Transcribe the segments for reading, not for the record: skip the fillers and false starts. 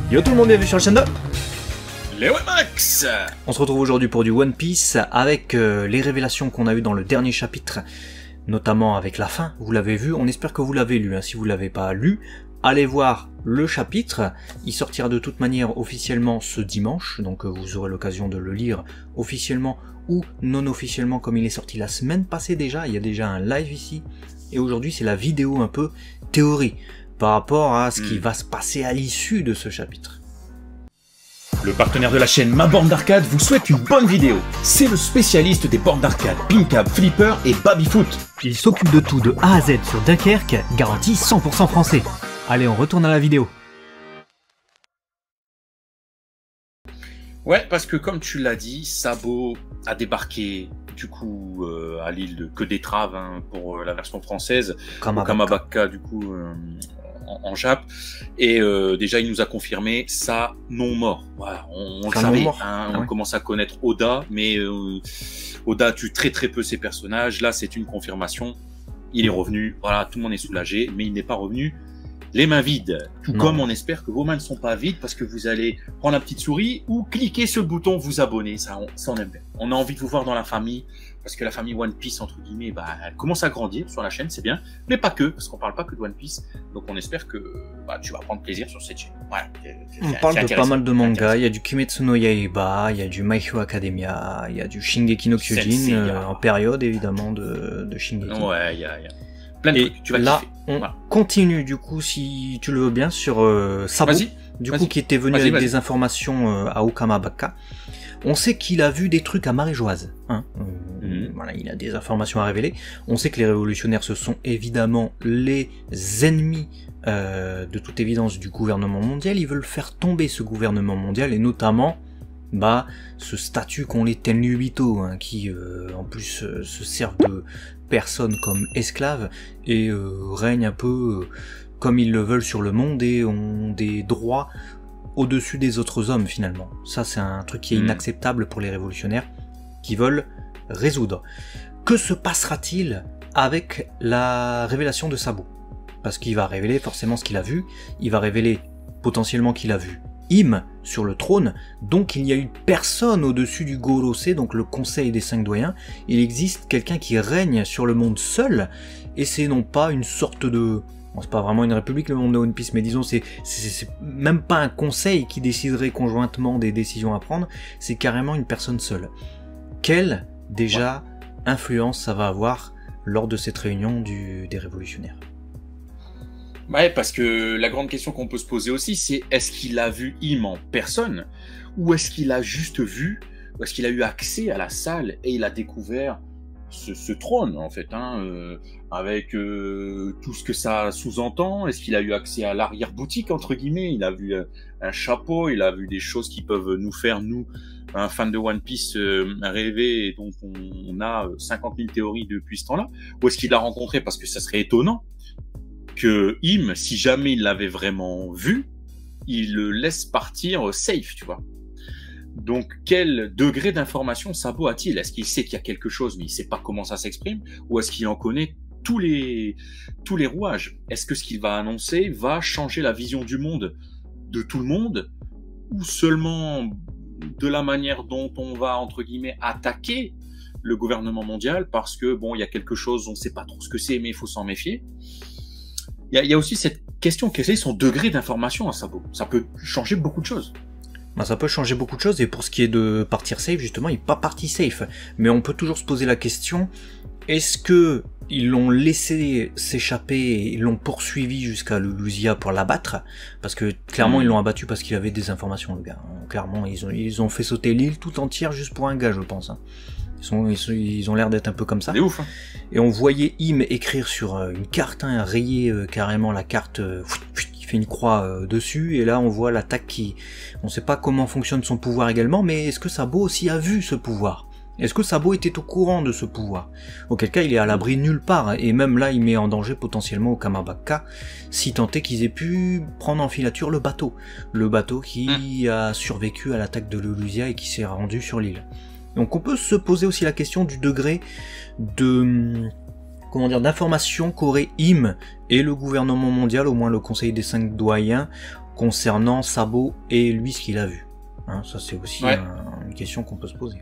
Yo tout le monde, bienvenue sur la chaîne de Léo et Max. On se retrouve aujourd'hui pour du One Piece avec les révélations qu'on a eues dans le dernier chapitre, notamment avec la fin, vous l'avez vu, on espère que vous l'avez lu, hein. Si vous l'avez pas lu, allez voir le chapitre, il sortira de toute manière officiellement ce dimanche, donc vous aurez l'occasion de le lire officiellement ou non officiellement comme il est sorti la semaine passée déjà, il y a déjà un live ici, et aujourd'hui c'est la vidéo un peu théorie, par rapport à ce qui va se passer à l'issue de ce chapitre. Le partenaire de la chaîne Ma Borne d'Arcade vous souhaite une bonne vidéo. C'est le spécialiste des bornes d'arcade, Pincab, Flipper et Babyfoot. Il s'occupe de tout de A à Z sur Dunkerque, garantie 100% français. Allez, on retourne à la vidéo. Ouais, parce que comme tu l'as dit, Sabo a débarqué du coup à l'île de Queue d'Étrave hein, pour la version française, au Kamabaka du coup en Jap, et déjà il nous a confirmé ça non mort. Voilà, on le savait, hein, on commence à connaître Oda, mais Oda tue très peu ses personnages. Là c'est une confirmation, il est revenu, voilà, tout le monde est soulagé, mais il n'est pas revenu les mains vides, tout comme on espère que vos mains ne sont pas vides parce que vous allez prendre la petite souris ou cliquer sur le bouton vous abonner, ça on aime bien. On a envie de vous voir dans la famille, parce que la famille One Piece, entre guillemets, bah, elle commence à grandir sur la chaîne, c'est bien, mais pas que, parce qu'on parle pas que de One Piece, donc on espère que bah, tu vas prendre plaisir sur cette chaîne. Voilà, on parle de pas mal de mangas, il y a du Kimetsu no Yaiba, il y a du My Hero Academia, il y a du Shingeki no Kyojin, en période évidemment de Shingeki. Ouais, il y a plein de trucs, tu vas là, kiffer. on continue du coup, si tu le veux bien, sur Sabo, du coup qui était venu avec des informations à Okamabaka. On sait qu'il a vu des trucs à Maréjoise, hein. Voilà, il a des informations à révéler. On sait que les révolutionnaires, ce sont évidemment les ennemis de toute évidence du gouvernement mondial. Ils veulent faire tomber ce gouvernement mondial, et notamment ce statut qu'ont les Tenryubito, hein, qui en plus se servent de personnes comme esclaves et règnent un peu comme ils le veulent sur le monde et ont des droits au-dessus des autres hommes finalement. Ça c'est un truc qui est inacceptable pour les révolutionnaires qui veulent résoudre. Que se passera-t-il avec la révélation de Sabo? Parce qu'il va révéler forcément ce qu'il a vu, il va révéler potentiellement qu'il a vu Im sur le trône, donc il n'y a eu personne au-dessus du Gorosei, donc le conseil des 5 doyens. Il existe quelqu'un qui règne sur le monde seul, et c'est non pas une sorte de... Bon, c'est pas vraiment une république le monde de One Piece, mais disons c'est même pas un conseil qui déciderait conjointement des décisions à prendre, c'est carrément une personne seule. Quelle déjà influence ça va avoir lors de cette réunion des révolutionnaires? Ouais, parce que la grande question qu'on peut se poser aussi, c'est est-ce qu'il a vu Im en personne, ou est-ce qu'il a juste vu, ou est-ce qu'il a eu accès à la salle et il a découvert ce trône en fait, hein, avec tout ce que ça sous-entend. Est-ce qu'il a eu accès à l'arrière-boutique entre guillemets? Il a vu un chapeau, il a vu des choses qui peuvent nous faire, nous, un fan de One Piece, rêver, et donc on a 50 000 théories depuis ce temps-là. Ou est-ce qu'il l'a rencontré? Parce que ça serait étonnant que Im, si jamais il l'avait vraiment vu, il le laisse partir safe, tu vois. Donc, quel degré d'information Sabo a-t-il? Est-ce qu'il sait qu'il y a quelque chose, mais il sait pas comment ça s'exprime? Ou est-ce qu'il en connaît tous les rouages? Est-ce que ce qu'il va annoncer va changer la vision du monde de tout le monde? Ou seulement de la manière dont on va, entre guillemets, attaquer le gouvernement mondial? Parce que, bon, il y a quelque chose, on sait pas trop ce que c'est, mais il faut s'en méfier. Il y a aussi cette question, quel est son degré d'information à Sabo? Ça peut changer beaucoup de choses. Ça peut changer beaucoup de choses, et pour ce qui est de partir safe, justement, il n'est pas parti safe. Mais on peut toujours se poser la question, est-ce que ils l'ont laissé s'échapper et ils l'ont poursuivi jusqu'à Lulusia pour l'abattre? Parce que clairement ils l'ont abattu parce qu'il avait des informations, le gars. Clairement, ils ont fait sauter l'île tout entière juste pour un gars, je pense. Ils ont l'air d'être un peu comme ça. C'est ouf, hein. Et on voyait Im écrire sur une carte, hein, rayer carrément la carte, il fait une croix dessus, et là on voit l'attaque qui... On sait pas comment fonctionne son pouvoir également, mais est-ce que Sabo aussi a vu ce pouvoir? Est-ce que Sabo était au courant de ce pouvoir? Auquel cas il est à l'abri nulle part, et même là il met en danger potentiellement au Kamabaka, si tant est qu'ils aient pu prendre en filature le bateau. Le bateau qui a survécu à l'attaque de Lulusia et qui s'est rendu sur l'île. Donc on peut se poser aussi la question du degré de... comment dire, d'informations qu'aurait Im et le gouvernement mondial, au moins le conseil des 5 doyens, concernant Sabo et lui ce qu'il a vu. Hein, ça c'est aussi une question qu'on peut se poser.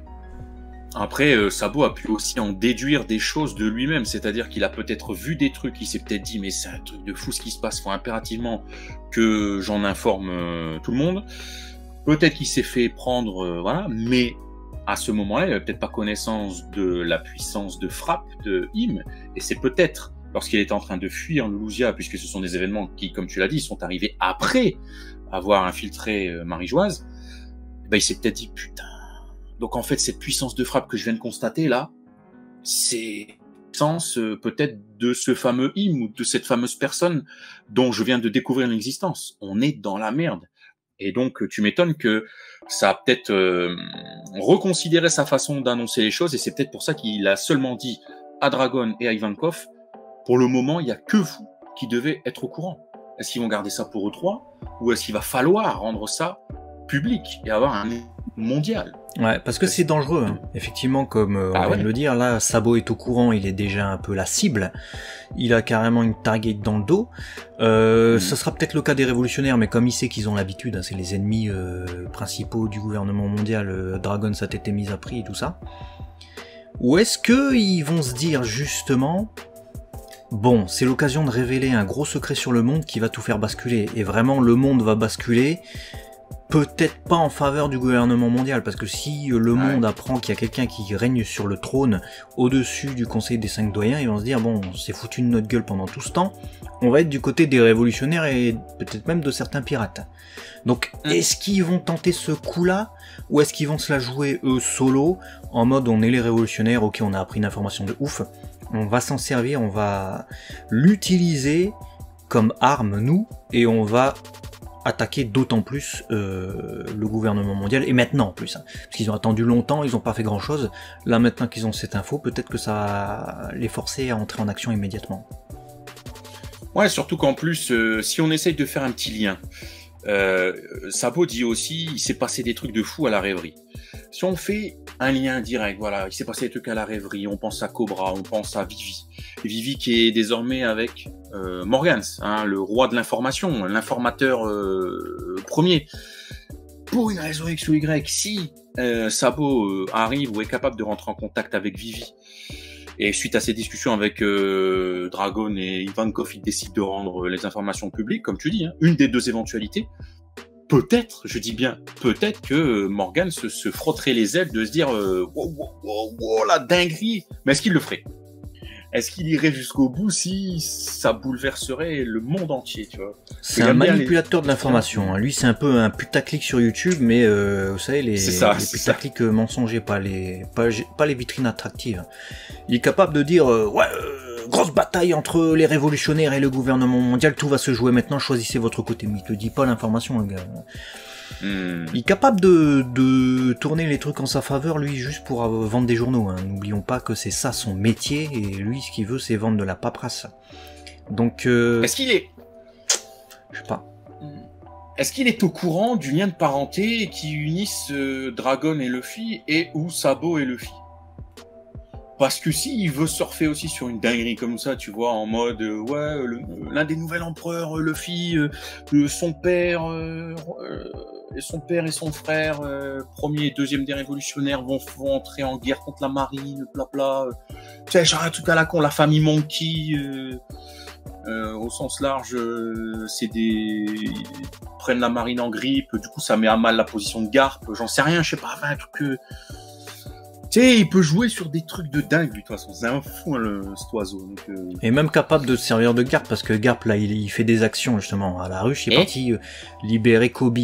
Après, Sabo a pu aussi en déduire des choses de lui-même, c'est-à-dire qu'il a peut-être vu des trucs, il s'est peut-être dit mais c'est un truc de fou ce qui se passe, faut impérativement que j'en informe tout le monde. Peut-être qu'il s'est fait prendre, voilà, mais à ce moment-là, il n'avait peut-être pas connaissance de la puissance de frappe de Im, et c'est peut-être lorsqu'il était en train de fuir Lousia, puisque ce sont des événements qui, comme tu l'as dit, sont arrivés après avoir infiltré Marie-Joise, ben, il s'est peut-être dit putain. Donc en fait, cette puissance de frappe que je viens de constater là, c'est puissance peut-être de ce fameux Im ou de cette fameuse personne dont je viens de découvrir l'existence. On est dans la merde. Et donc tu m'étonnes que ça a peut-être reconsidéré sa façon d'annoncer les choses, et c'est peut-être pour ça qu'il a seulement dit à Dragon et à Ivankov, pour le moment, il n'y a que vous qui devez être au courant. Est-ce qu'ils vont garder ça pour eux trois, ou est-ce qu'il va falloir rendre ça public et avoir un mondial? Ouais, parce que c'est dangereux, hein. Effectivement, comme on vient de le dire, là, Sabo est au courant, il est déjà un peu la cible, il a carrément une target dans le dos. Ça sera peut-être le cas des révolutionnaires, mais comme il sait qu'ils ont l'habitude, hein, c'est les ennemis principaux du gouvernement mondial, Dragon sa tête est mise à prix et tout ça. Ou est-ce que ils vont se dire justement, bon, c'est l'occasion de révéler un gros secret sur le monde qui va tout faire basculer, et vraiment le monde va basculer, peut-être pas en faveur du gouvernement mondial, parce que si le monde apprend qu'il y a quelqu'un qui règne sur le trône au-dessus du Conseil des 5 doyens, ils vont se dire, bon, on s'est foutu de notre gueule pendant tout ce temps, on va être du côté des révolutionnaires et peut-être même de certains pirates. Donc, est-ce qu'ils vont tenter ce coup-là, ou est-ce qu'ils vont se la jouer eux solo, en mode on est les révolutionnaires, ok, on a appris une information de ouf, on va s'en servir, on va l'utiliser comme arme, nous, et on va attaquer d'autant plus le gouvernement mondial, et maintenant en plus, hein, parce qu'ils ont attendu longtemps, ils n'ont pas fait grand chose, là maintenant qu'ils ont cette info, peut-être que ça va les forcer à entrer en action immédiatement. Ouais, surtout qu'en plus, si on essaye de faire un petit lien, Sabo dit aussi, il s'est passé des trucs de fou à la rêverie. Si on fait un lien direct, voilà, il s'est passé des trucs à la rêverie, on pense à Cobra, on pense à Vivi. Vivi qui est désormais avec Morgans, hein, le roi de l'information, l'informateur premier. Pour une raison X ou Y, si Sabo arrive ou est capable de rentrer en contact avec Vivi, et suite à ces discussions avec Dragon et Ivankov, il décide de rendre les informations publiques, comme tu dis, hein, une des deux éventualités, peut-être, je dis bien, peut-être que Morgan se frotterait les ailes de se dire wow, la dinguerie. Mais est-ce qu'il le ferait? Est-ce qu'il irait jusqu'au bout si ça bouleverserait le monde entier, tu vois? C'est un manipulateur de l'information. Hein. Lui, c'est un peu un putaclic sur YouTube, mais vous savez, les putaclics mensongers, pas les vitrines attractives. Il est capable de dire grosse bataille entre les révolutionnaires et le gouvernement mondial, tout va se jouer maintenant, choisissez votre côté. Mais il te dit pas l'information, le gars. Il est capable de tourner les trucs en sa faveur, lui, juste pour vendre des journaux. Hein. N'oublions pas que c'est ça son métier, et lui, ce qu'il veut, c'est vendre de la paperasse. Donc, est-ce qu'il est... Je sais pas. Est-ce qu'il est au courant du lien de parenté qui unisse Dragon et Luffy, et ou Sabo et Luffy? Parce que si il veut surfer aussi sur une dinguerie comme ça, tu vois, en mode l'un des nouveaux empereurs, Luffy, son père et son frère, premier et deuxième des révolutionnaires, vont entrer en guerre contre la marine, blabla. Tu sais, genre un truc à la con, la famille Monkey, au sens large, ils prennent la marine en grippe, du coup ça met à mal la position de Garp, j'en sais rien, je sais pas, enfin, un truc tu sais, il peut jouer sur des trucs de dingue, lui, de toute façon. C'est un fou, hein, cet oiseau. Donc, Et même capable de se servir de Garp, parce que Garp, là, il fait des actions, justement. À la ruche, il est parti libérer Kobe.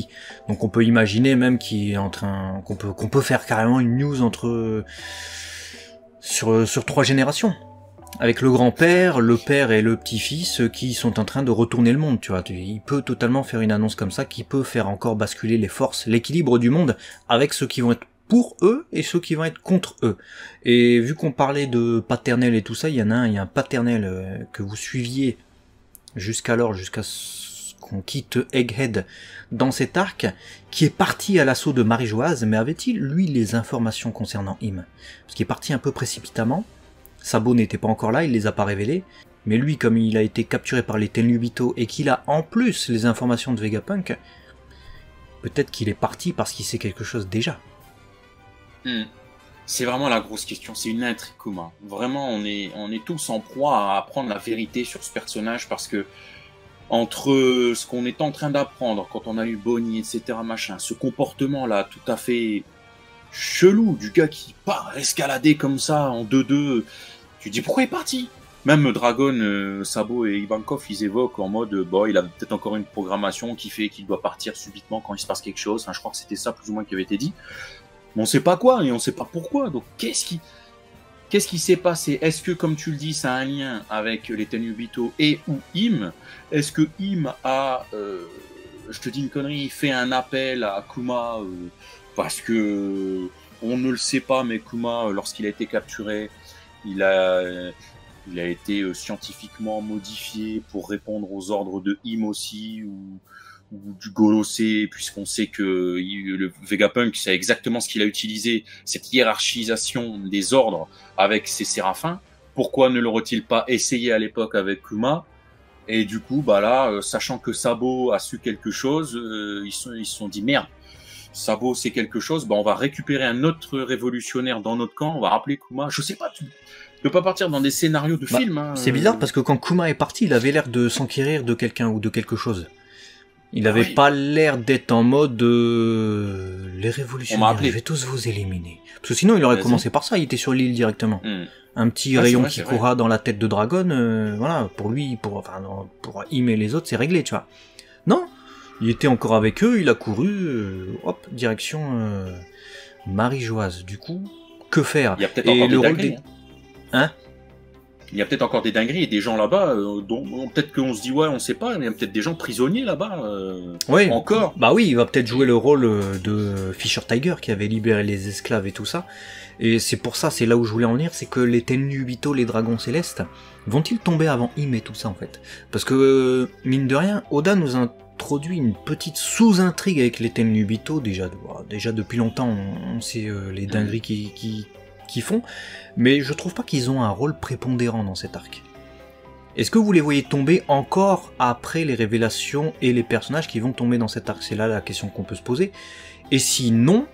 Donc, on peut imaginer même qu'il est en train... qu'on peut faire carrément une news sur 3 générations. Avec le grand-père, le père et le petit-fils qui sont en train de retourner le monde, tu vois. Il peut totalement faire une annonce comme ça, qui peut faire encore basculer les forces, l'équilibre du monde, avec ceux qui vont être pour eux et ceux qui vont être contre eux. Et vu qu'on parlait de paternel et tout ça, il y a un paternel que vous suiviez jusqu'alors, jusqu'à ce qu'on quitte Egghead dans cet arc, qui est parti à l'assaut de Marie-Joise, mais avait-il, lui, les informations concernant Im? Parce qu'il est parti un peu précipitamment, Sabo n'était pas encore là, il les a pas révélées, Mais lui, comme il a été capturé par les Tenryubito et qu'il a en plus les informations de Vegapunk, peut-être qu'il est parti parce qu'il sait quelque chose déjà. C'est vraiment la grosse question, c'est une intrigue, Kuma. Vraiment, on est tous en proie à apprendre la vérité sur ce personnage parce que entre ce qu'on est en train d'apprendre quand on a eu Bonnie, etc., machin, ce comportement-là tout à fait chelou du gars qui part escalader comme ça en 2-2, tu te dis pourquoi il est parti? Même Dragon, Sabo et Ivankov, ils évoquent en mode, bon, il a peut-être encore une programmation qui fait qu'il doit partir subitement quand il se passe quelque chose. Enfin, je crois que c'était ça plus ou moins qui avait été dit. Mais on sait pas quoi et on sait pas pourquoi. Donc qu'est-ce qui s'est passé? Est-ce que, comme tu le dis, ça a un lien avec les Tenryubito et ou Im? Est-ce que Im a, je te dis une connerie, fait un appel à Kuma parce que on ne le sait pas, mais Kuma, lorsqu'il a été capturé, il a été scientifiquement modifié pour répondre aux ordres de Im aussi ou du Gorosei, puisqu'on sait que le Vegapunk, c'est exactement ce qu'il a utilisé, cette hiérarchisation des ordres avec ses séraphins. Pourquoi ne l'aurait-il pas essayé à l'époque avec Kuma? Et du coup, bah là, sachant que Sabo a su quelque chose, ils se sont dit merde, Sabo c'est quelque chose, bah on va récupérer un autre révolutionnaire dans notre camp, on va rappeler Kuma. Je sais pas, tu peux pas partir dans des scénarios de films. Hein. C'est bizarre parce que quand Kuma est parti, il avait l'air de s'enquérir de quelqu'un ou de quelque chose. Il avait pas l'air d'être en mode les révolutionnaires, je vais tous vous éliminer. Parce que sinon il aurait commencé par ça, il était sur l'île directement. Un petit rayon qui courra dans la tête de Dragon, voilà, pour lui, pour Im et les autres, c'est réglé, tu vois. Non, il était encore avec eux, il a couru, hop, direction Marie-Joise. Du coup, que faire? Il y a peut-être encore des dingueries. Hein? Il y a peut-être encore des dingueries et des gens là-bas, dont peut-être qu'on se dit ouais, on sait pas, mais il y a peut-être des gens prisonniers là-bas. Encore. Bah oui, il va peut-être jouer le rôle de Fisher Tiger qui avait libéré les esclaves et tout ça. Et c'est pour ça, c'est là où je voulais en venir, c'est que les Tenryubito, les dragons célestes, vont-ils tomber avant Im et tout ça en fait? Parce que mine de rien, Oda nous a introduit une petite sous-intrigue avec les Tenryubito, déjà depuis longtemps, on sait les dingueries qui font, mais je trouve pas qu'ils ont un rôle prépondérant dans cet arc. Est-ce que vous les voyez tomber encore après les révélations et les personnages qui vont tomber dans cet arc? C'est là la question qu'on peut se poser. Et si non,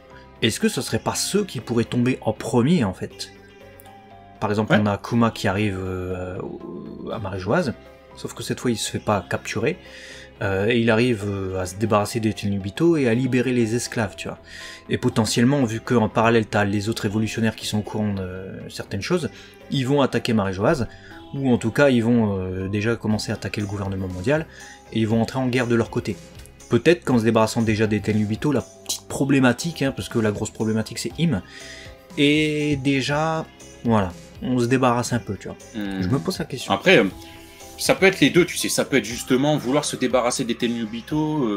est-ce que ce serait pas ceux qui pourraient tomber en premier en fait? Par exemple, on a Kuma qui arrive à Marie-Joise, sauf que cette fois il se fait pas capturer, et il arrive à se débarrasser des Tenryubito et à libérer les esclaves, tu vois. Et potentiellement, vu qu'en parallèle t'as les autres révolutionnaires qui sont au courant de certaines choses, ils vont attaquer Marie-Joise, ou en tout cas ils vont déjà commencer à attaquer le gouvernement mondial, et ils vont entrer en guerre de leur côté. Peut-être qu'en se débarrassant déjà des Tenryubito, la petite problématique, parce que la grosse problématique c'est Im, et déjà, voilà, on se débarrasse un peu, tu vois. Je me pose la question. Après, ça peut être les deux, tu sais, ça peut être justement vouloir se débarrasser des Tenryubito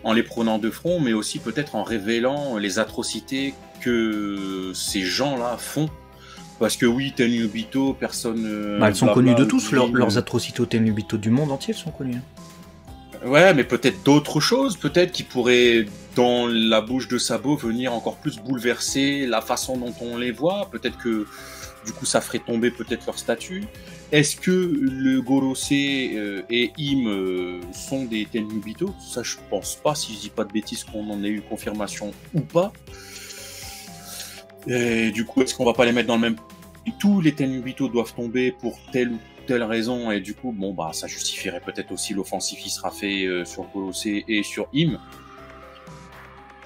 en les prenant de front, mais aussi peut-être en révélant les atrocités que ces gens-là font. Parce que oui, Tenryubito, personne... elles sont connues de tous, leurs atrocités aux Tenryubito du monde entier, elles sont connues. Ouais, mais peut-être d'autres choses, peut-être qui pourraient, dans la bouche de Sabo, venir encore plus bouleverser la façon dont on les voit. Peut-être que, du coup, ça ferait tomber peut-être leur statut. Est-ce que le Gorosei et Im sont des Tenryubito? Ça, je pense pas, si je dis pas de bêtises, qu'on en ait eu confirmation ou pas. Et du coup, est-ce qu'on va pas les mettre dans le même... Tous les Tenryubito doivent tomber pour telle ou telle raison, et du coup, bon, bah, ça justifierait peut-être aussi l'offensive qui sera fait sur Gorosei et sur Im.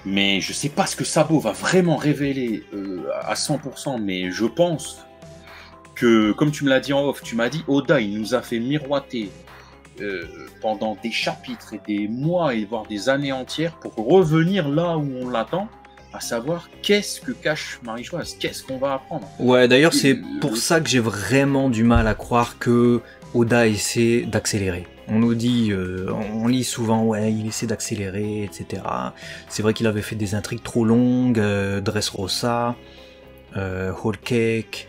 Mais je sais pas ce que Sabo va vraiment révéler à 100%, mais je pense que, comme tu me l'as dit en off, tu m'as dit, Oda, il nous a fait miroiter pendant des chapitres et des mois, et voire des années entières, pour revenir là où on l'attend, à savoir qu'est-ce que cache Marie-Joise, qu'est-ce qu'on va apprendre. Ouais, d'ailleurs, c'est pour ça que j'ai vraiment du mal à croire que Oda essaie d'accélérer. On nous dit, on lit souvent, ouais, il essaie d'accélérer, etc. C'est vrai qu'il avait fait des intrigues trop longues, Dressrosa, Whole Cake,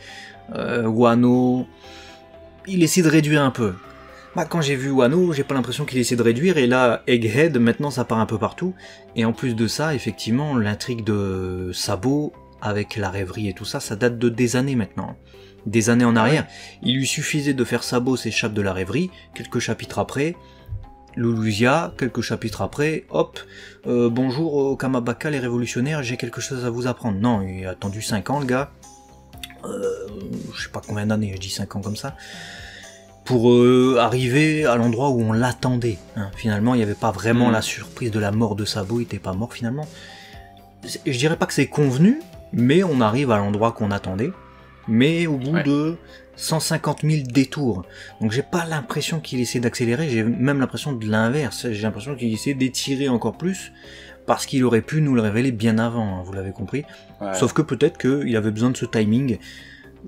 Wano. Il essaie de réduire un peu. Bah, quand j'ai vu Wano, j'ai pas l'impression qu'il essaie de réduire, et là, Egghead, maintenant ça part un peu partout. Et en plus de ça, effectivement, l'intrigue de Sabo, avec la rêverie et tout ça, ça date de des années maintenant. des années en arrière. Il lui suffisait de faire Sabo s'échappe de la rêverie, quelques chapitres après, Lulusia, quelques chapitres après, hop, bonjour Kamabaka les révolutionnaires, j'ai quelque chose à vous apprendre. Non, il a attendu 5 ans le gars, je sais pas combien d'années, je dis 5 ans comme ça, pour arriver à l'endroit où on l'attendait. Hein. Finalement, il n'y avait pas vraiment la surprise de la mort de Sabo, il était pas mort finalement. Je dirais pas que c'est convenu, mais on arrive à l'endroit qu'on attendait, mais au bout de 150 000 détours. Donc j'ai pas l'impression qu'il essaie d'accélérer, j'ai même l'impression de l'inverse. J'ai l'impression qu'il essaie d'étirer encore plus, parce qu'il aurait pu nous le révéler bien avant, hein, vous l'avez compris. Ouais. Sauf que peut-être qu'il avait besoin de ce timing,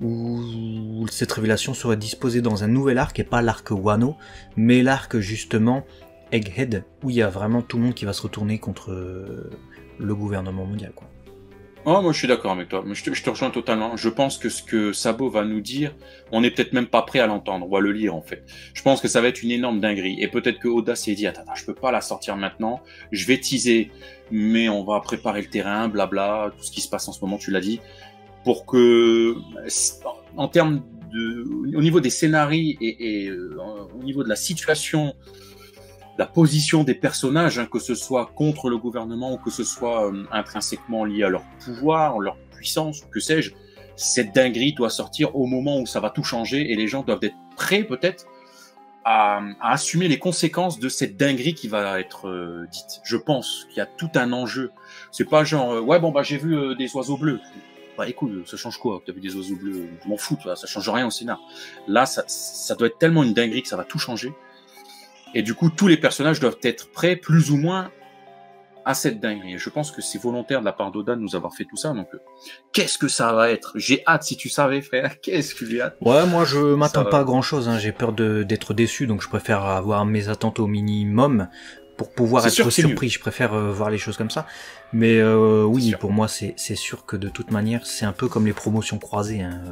où cette révélation serait disposée dans un nouvel arc, et pas l'arc Wano, mais l'arc justement Egghead, où il y a vraiment tout le monde qui va se retourner contre le gouvernement mondial, quoi. Oh, moi je suis d'accord avec toi, mais je te rejoins totalement. Je pense que ce que Sabo va nous dire, on n'est peut-être même pas prêt à l'entendre, on va le lire en fait. Je pense que ça va être une énorme dinguerie, et peut-être que Oda s'est dit, attends, je peux pas la sortir maintenant, je vais teaser, mais on va préparer le terrain, blabla, tout ce qui se passe en ce moment, tu l'as dit, pour que, en termes de, au niveau des scénarios et au niveau de la situation, la position des personnages, hein, que ce soit contre le gouvernement ou que ce soit intrinsèquement lié à leur pouvoir, leur puissance, que sais-je, cette dinguerie doit sortir au moment où ça va tout changer et les gens doivent être prêts peut-être à assumer les conséquences de cette dinguerie qui va être dite. Je pense qu'il y a tout un enjeu. C'est pas genre ouais bon bah j'ai vu des oiseaux bleus. Bah écoute, ça change quoi? T'as vu des oiseaux bleus? Je m'en fous, ça change rien au scénar. Là, ça doit être tellement une dinguerie que ça va tout changer. Et du coup, tous les personnages doivent être prêts, plus ou moins, à cette dinguerie. Et je pense que c'est volontaire de la part d'Oda de nous avoir fait tout ça. Donc, qu'est-ce que ça va être? J'ai hâte, si tu savais, frère. Qu'est-ce que j'ai hâte? Ouais, moi, je m'attends pas à grand-chose. Hein. J'ai peur d'être déçu, donc je préfère avoir mes attentes au minimum pour pouvoir être surpris. Je préfère voir les choses comme ça. Mais oui, pour moi, c'est sûr que de toute manière, c'est un peu comme les promotions croisées, hein.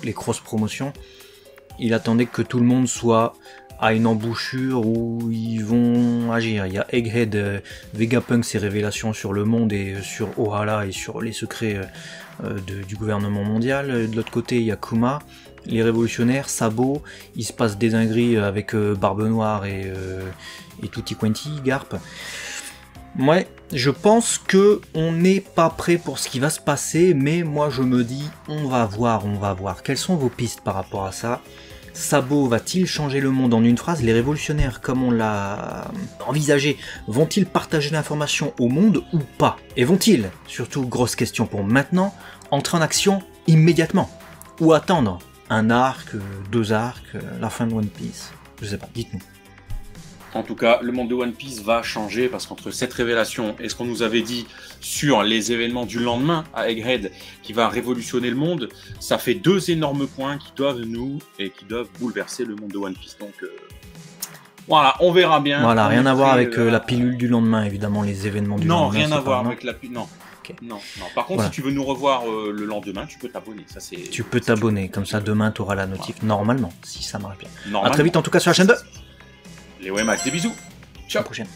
Les cross-promotions. Il attendait que tout le monde soit à une embouchure où ils vont agir. Il y a Egghead, Vegapunk, ses révélations sur le monde et sur Ohala et sur les secrets du gouvernement mondial. De l'autre côté, il y a Kuma, les révolutionnaires, Sabo, il se passe des dingueries avec Barbe Noire et Tutti Quanti, Garp. Ouais, je pense que on n'est pas prêt pour ce qui va se passer, mais moi je me dis, on va voir. Quelles sont vos pistes par rapport à ça ? Sabo va-t-il changer le monde en une phrase? Les révolutionnaires, comme on l'a envisagé, vont-ils partager l'information au monde ou pas? Et vont-ils, surtout grosse question pour maintenant, entrer en action immédiatement? Ou attendre un arc, 2 arcs, la fin de One Piece? Je sais pas, dites-nous. En tout cas, le monde de One Piece va changer parce qu'entre cette révélation et ce qu'on nous avait dit sur les événements du lendemain à Egghead qui va révolutionner le monde, ça fait 2 énormes points qui doivent bouleverser le monde de One Piece. Donc voilà, on verra bien. Voilà, rien à voir avec la pilule du lendemain, évidemment, les événements du lendemain. Non, rien à voir avec la pilule, non. Okay. Non. Par contre, voilà. Si tu veux nous revoir le lendemain, tu peux t'abonner. Tu peux t'abonner, comme ça demain tu auras la notif, voilà. Normalement, si ça marche bien. À très vite en tout cas sur la chaîne 2. Les WMAX, des bisous. Ciao. À la prochaine.